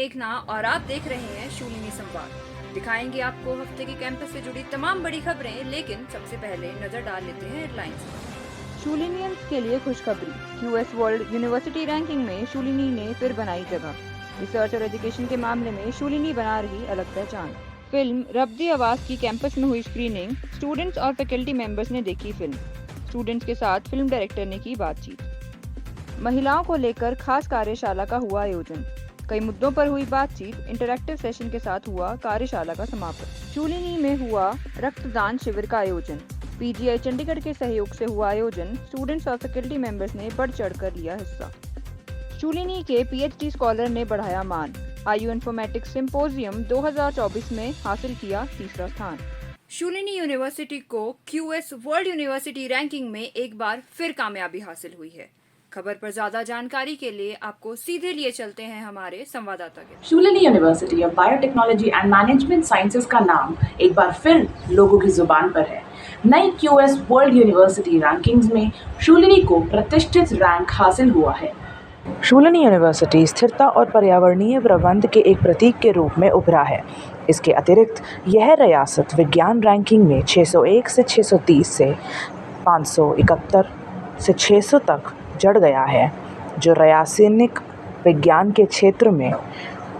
मेघना और आप देख रहे हैं शूलिनी संवाद। दिखाएंगे आपको हफ्ते के कैंपस से जुड़ी तमाम बड़ी खबरें, लेकिन सबसे पहले नजर डाल लेते हैं हेडलाइंस पर। शूलिनियंस के लिए खुशखबरी, क्यूएस वर्ल्ड यूनिवर्सिटी रैंकिंग में शूलिनी ने फिर बनाई जगह। रिसर्च और एजुकेशन के मामले में शूलिनी बना रही अलग पहचान। फिल्म रब दी आवाज़ की कैंपस में हुई स्क्रीनिंग, स्टूडेंट्स और फैकल्टी मेंबर्स ने देखी फिल्म। स्टूडेंट्स के साथ फिल्म डायरेक्टर ने की बातचीत। महिलाओं को लेकर खास कार्यशाला का हुआ आयोजन। कई मुद्दों पर हुई बातचीत, इंटरैक्टिव सेशन के साथ हुआ कार्यशाला का समापन। शूलिनी में हुआ रक्तदान शिविर का आयोजन। पीजीआई चंडीगढ़ के सहयोग से हुआ आयोजन। स्टूडेंट्स और फैकल्टी मेंबर्स ने बढ़ चढ़कर लिया हिस्सा। शूलिनी के पीएचडी स्कॉलर ने बढ़ाया मान। आयु इन्फॉर्मेटिक्स सिंपोजियम 2024 में हासिल किया तीसरा स्थान। शूलिनी यूनिवर्सिटी को क्यूएस वर्ल्ड यूनिवर्सिटी रैंकिंग में एक बार फिर कामयाबी हासिल हुई है। खबर पर ज्यादा जानकारी के लिए आपको सीधे लिए चलते हैं हमारे संवाददाता के। Shoolini university of biotechnology and management sciences का नाम एक बार फिर लोगों की जुबान पर है। नई क्यूएस वर्ल्ड यूनिवर्सिटी रैंकिंग्स में शूलिनी को प्रतिष्ठित रैंक हासिल हुआ है। शूलिनी यूनिवर्सिटी स्थिरता और पर्यावरणीय प्रबंध के एक प्रतीक के रूप में उभरा है। इसके अतिरिक्त यह रियासत विज्ञान रैंकिंग में 601 से 630 से 571 से 600 तक चढ़ गया है, जो रासायनिक विज्ञान के क्षेत्र में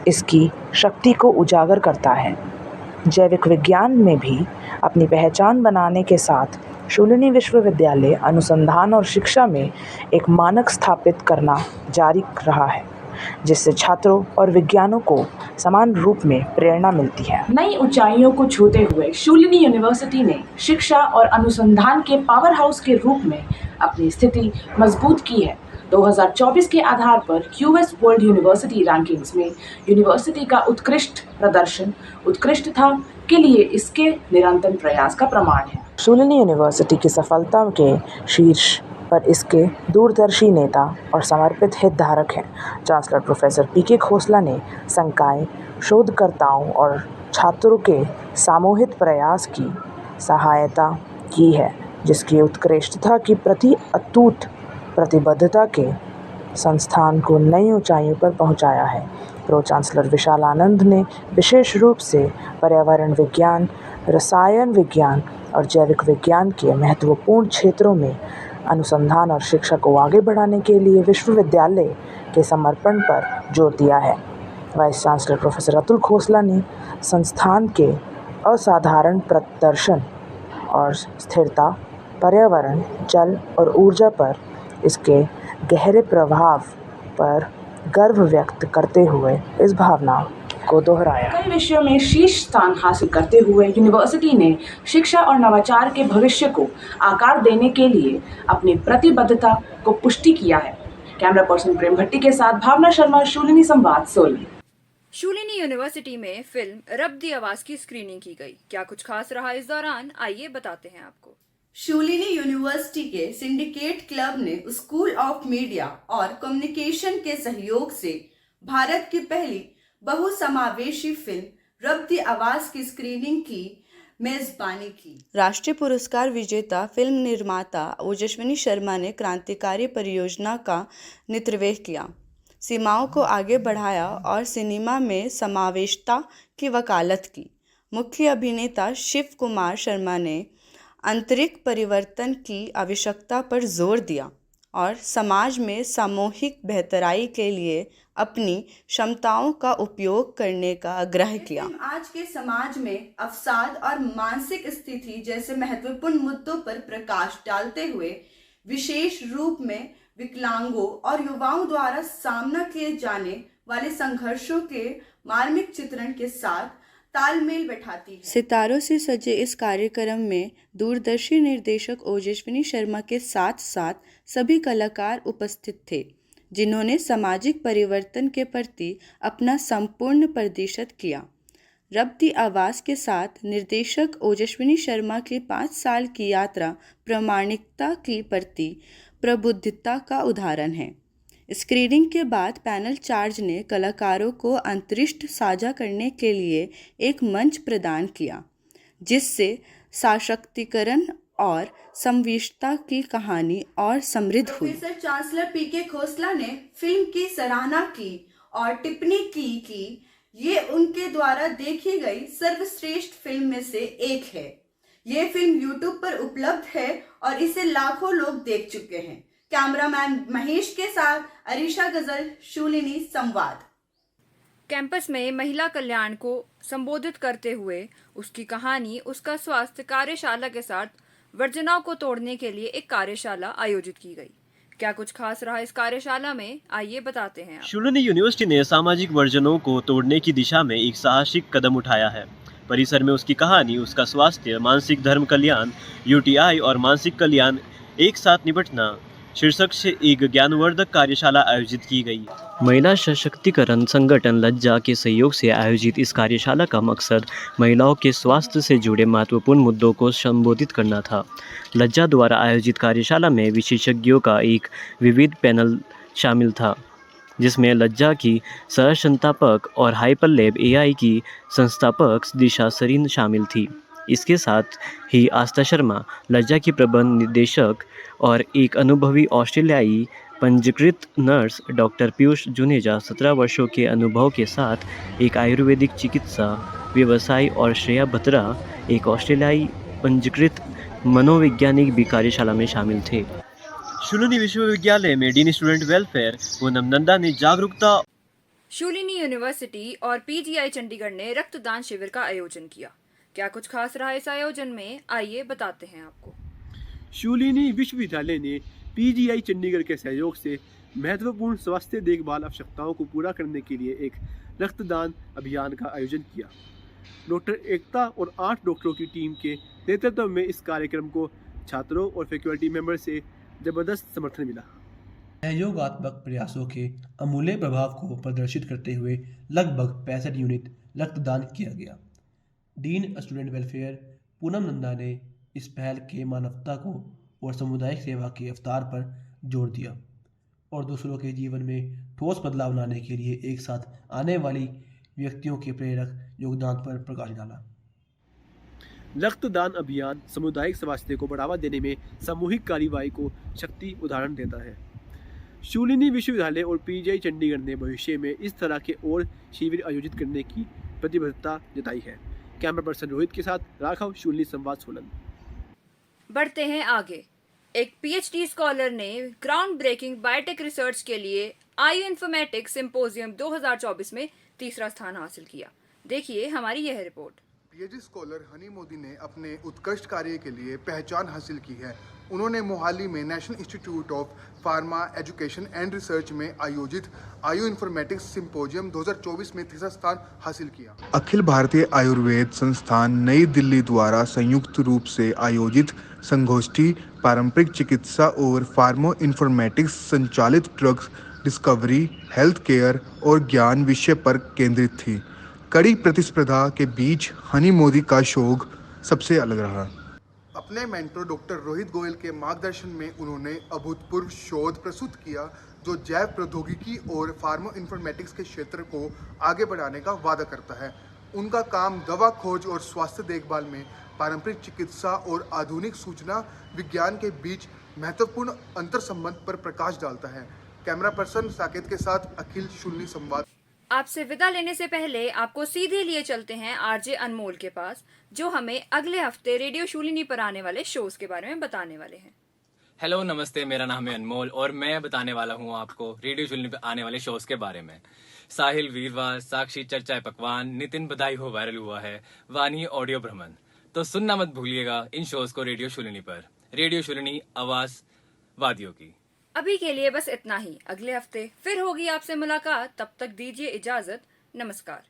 इसकी शक्ति को उजागर करता है। जैविक विज्ञान में भी अपनी पहचान बनाने के साथ शूलिनी विश्वविद्यालय अनुसंधान और शिक्षा में एक मानक स्थापित करना जारी रहा है, जिससे छात्रों और विज्ञानों को समान रूप में प्रेरणा मिलती है। नई ऊंचाइयों को छूते हुए शूलिनी यूनिवर्सिटी ने शिक्षा और अनुसंधान के पावर हाउस के रूप में अपनी स्थिति मजबूत की है। 2024 के आधार पर क्यूएस वर्ल्ड यूनिवर्सिटी रैंकिंग्स में यूनिवर्सिटी का उत्कृष्ट प्रदर्शन उत्कृष्टता के लिए इसके निरंतर प्रयास का प्रमाण है। शूलिनी यूनिवर्सिटी की सफलता के शीर्ष पर इसके दूरदर्शी नेता और समर्पित हितधारक हैं। चांसलर प्रोफेसर पीके खोसला ने संकाय, शोधकर्ताओं और छात्रों के सामूहिक प्रयास की सहायता की है, जिसकी उत्कृष्टता की प्रति अटूट प्रतिबद्धता के संस्थान को नई ऊंचाइयों पर पहुंचाया है। प्रो चांसलर विशाल आनंद ने विशेष रूप से पर्यावरण विज्ञान, रसायन विज्ञान और जैविक विज्ञान के महत्वपूर्ण क्षेत्रों में अनुसंधान और शिक्षा को आगे बढ़ाने के लिए विश्वविद्यालय के समर्पण पर जोर दिया है। Vice chancellor professor Atul Khosla ने संस्थान के असाधारण प्रदर्शन और स्थिरता, पर्यावरण, जल और ऊर्जा पर इसके गहरे प्रभाव पर गर्व व्यक्त करते हुए इस भावना को दोहराया। कई विषयों में शीर्ष स्थान हासिल करते हुए यूनिवर्सिटी ने शिक्षा और नवाचार के भविष्य को आकार देने के लिए अपनी प्रतिबद्धता को पुष्टि किया है। कैमरा पर्सन प्रेम भट्टी के साथ भावना शर्मा, शूलिनी संवाद, सोलन। शूलिनी यूनिवर्सिटी में फिल्म रब दी आवाज़ की स्क्रीनिंग की गई। क्या कुछ खास रहा इस दौरान, आइए बताते हैं आपको। शूलिनी यूनिवर्सिटी के सिंडिकेट क्लब ने स्कूल ऑफ मीडिया और कम्युनिकेशन के सहयोग से भारत की पहली बहुसमावेशी फिल्म रब दी आवाज़ की स्क्रीनिंग की मेजबानी की। राष्ट्रीय पुरस्कार विजेता फिल्म निर्माता ओजस्विनी शर्मा ने क्रांतिकारी परियोजना का नेतृत्व किया, सीमाओं को आगे बढ़ाया और सिनेमा में समावेशिता की वकालत की। मुख्य अभिनेता शिव कुमार शर्मा ने आंतरिक परिवर्तन की आवश्यकता पर जोर दिया और समाज में सामूहिक बेहतराई के लिए अपनी क्षमताओं का उपयोग करने का आग्रह किया। आज के समाज में अवसाद और मानसिक स्थिति जैसे महत्वपूर्ण मुद्दों पर प्रकाश डालते हुए विशेष रूप में विकलांगों और युवाओं द्वारा सामना किए जाने वाले संघर्षों के मार्मिक चित्रण के साथ तालमेल बैठाती है। सितारों से सजे इस कार्यक्रम में दूरदर्शी निर्देशक ओजस्विनी शर्मा के साथ साथ सभी कलाकार उपस्थित थे, जिन्होंने सामाजिक परिवर्तन के प्रति अपना संपूर्ण प्रदर्शित किया। रब दी आवाज़ के साथ निर्देशक ओजस्विनी शर्मा की 5 साल की यात्रा प्रामाणिकता की प्रति प्रबुद्धता का उदाहरण है। स्क्रीनिंग के बाद पैनल चार्ज ने कलाकारों को अंतरिक्ष साझा करने के लिए एक मंच प्रदान किया, जिससे सशक्तिकरण और संविष्टता की कहानी और समृद्ध हुई। प्रोफेसर चांसलर पीके खोसला ने फिल्म की सराहना की और टिप्पणी की कि ये उनके द्वारा देखी गई सर्वश्रेष्ठ फिल्म में से एक है। ये फिल्म YouTube पर उपलब्ध है और इसे लाखों लोग देख चुके हैं। कैमरामैन महेश के साथ अरीशा गजल, शूलिनी संवाद। कैंपस में महिला कल्याण को संबोधित करते हुए उसकी कहानी उसका स्वास्थ्य कार्यशाला के साथ वर्जनाओं को तोड़ने के लिए एक कार्यशाला आयोजित की गई। क्या कुछ खास रहा इस कार्यशाला में, आइए बताते हैं। शूलिनी यूनिवर्सिटी ने सामाजिक वर्जनों को तोड़ने की दिशा में एक साहसिक कदम उठाया है। परिसर में उसकी कहानी, उसका स्वास्थ्य, मानसिक धर्म कल्याण, UTI और मानसिक कल्याण एक साथ निपटना शीर्षक से एक ज्ञानवर्धक कार्यशाला आयोजित की गई। महिला सशक्तिकरण संगठन लज्जा के सहयोग से आयोजित इस कार्यशाला का मकसद महिलाओं के स्वास्थ्य से जुड़े महत्वपूर्ण मुद्दों को संबोधित करना था। लज्जा द्वारा आयोजित कार्यशाला में विशेषज्ञों का एक विविध पैनल शामिल था, जिसमें लज्जा की सह संस्थापक और हाइपरलैब AI की संस्थापक दिशा सरीन शामिल थी। इसके साथ ही आस्था शर्मा, लज्जा की प्रबंध निर्देशक, और एक अनुभवी ऑस्ट्रेलियाई पंजीकृत नर्स डॉक्टर पीयूष जुनेजा 17 वर्षों के अनुभव के साथ एक आयुर्वेदिक चिकित्सा व्यवसायी, और श्रेया बत्रा, एक ऑस्ट्रेलियाई पंजीकृत मनोवैज्ञानिक भी कार्यशाला में शामिल थे। शूलिनी विश्वविद्यालय में dean student welfare Poonam Nanda ने जागरूकता। शूलिनी यूनिवर्सिटी और PGI चंडीगढ़ ने रक्तदान शिविर का आयोजन किया। क्या कुछ खास रहा इस आयोजन में, आइए बताते हैं आपको। शूलिनी विश्वविद्यालय ने PGI चंडीगढ़ के सहयोग से महत्वपूर्ण स्वास्थ्य देखभाल आवश्यकताओं को पूरा करने के लिए एक रक्तदान अभियान का आयोजन किया। डॉक्टर एकता और 8 डॉक्टरों की टीम के नेतृत्व में इस कार्यक्रम को छात्रों और फैकल्टी मेंबर से जबरदस्त समर्थन मिला। सहयोगात्मक प्रयासों के अमूल्य प्रभाव को प्रदर्शित करते हुए लगभग 65 यूनिट रक्तदान किया गया। Dean student welfare Poonam Nanda ने इस पहल के मानवता को और सामुदायिक सेवा के अवतार पर जोर दिया और दूसरों के जीवन में ठोस बदलाव लाने के लिए एक साथ आने वाली व्यक्तियों के प्रेरक योगदान पर प्रकाश डाला। रक्तदान अभियान सामुदायिक स्वास्थ्य को बढ़ावा देने में सामूहिक कार्रवाई को शक्ति उदाहरण देता है। शूलिनी विश्वविद्यालय और PGI चंडीगढ़ ने भविष्य में इस तरह के और शिविर आयोजित करने की प्रतिबद्धता जताई है। कैमरा पर्सन रोहित के साथ राघव, शूलिनी संवाद, सोलन। बढ़ते हैं आगे। एक PhD स्कॉलर ने ग्राउंड ब्रेकिंग बायोटेक रिसर्च के लिए आयु इन्फॉर्मेटिक्स सिंपोजियम 2024 में तीसरा स्थान हासिल किया। देखिए हमारी यह report. PhD scholar Honey Modi ने अपने उत्कृष्ट कार्य के लिए पहचान हासिल की है। उन्होंने मोहाली में national institute of pharma education and research में आयोजित आयु इन्फॉर्मेटिक्स सिंपोजियम 2024 में तीसरा स्थान हासिल किया। अखिल भारतीय आयुर्वेद संस्थान नई दिल्ली द्वारा संयुक्त रूप से आयोजित संगोष्ठी पारंपरिक चिकित्सा और फार्मा इन्फॉर्मेटिक्स संचालित ड्रग्स डिस्कवरी, हेल्थ केयर और ज्ञान विषय पर केंद्रित थी। कड़ी प्रतिस्पर्धा के बीच हनी मोदी का शौक सबसे अलग रहा। अपने मेंटर डॉक्टर रोहित गोयल के मार्गदर्शन में उन्होंने अभूतपूर्व शोध प्रस्तुत किया जो जैव प्रौद्योगिकी और फार्मा इन्फॉर्मेटिक्स के क्षेत्र को आगे बढ़ाने का वादा करता है। उनका काम दवा खोज और स्वास्थ्य देखभाल में पारंपरिक चिकित्सा और आधुनिक सूचना विज्ञान के बीच महत्वपूर्ण अंतर संबंध पर प्रकाश डालता है। कैमरा पर्सन साकेत के साथ अखिल, शूलिनी संवाद। आपसे विदा लेने से पहले आपको सीधे लिए चलते हैं RJ अनमोल के पास, जो हमें अगले हफ्ते रेडियो शूलिनी पर आने वाले शोज के बारे में बताने वाले हैं। हेलो नमस्ते, मेरा नाम है अनमोल और मैं बताने वाला हूँ आपको रेडियो शूलिनी पर आने वाले शोज के बारे में। साहिल वीरवार, साक्षी चर्चा पकवान, नितिन बधाई हो वायरल हुआ है, वानी ऑडियो भ्रमण। तो सुनना मत भूलिएगा इन शोज को रेडियो शूलिनी पर। रेडियो शूलिनी, आवाज वादियों की। अभी के लिए बस इतना ही। अगले हफ्ते फिर होगी आपसे मुलाकात। तब तक दीजिए इजाजत। नमस्कार।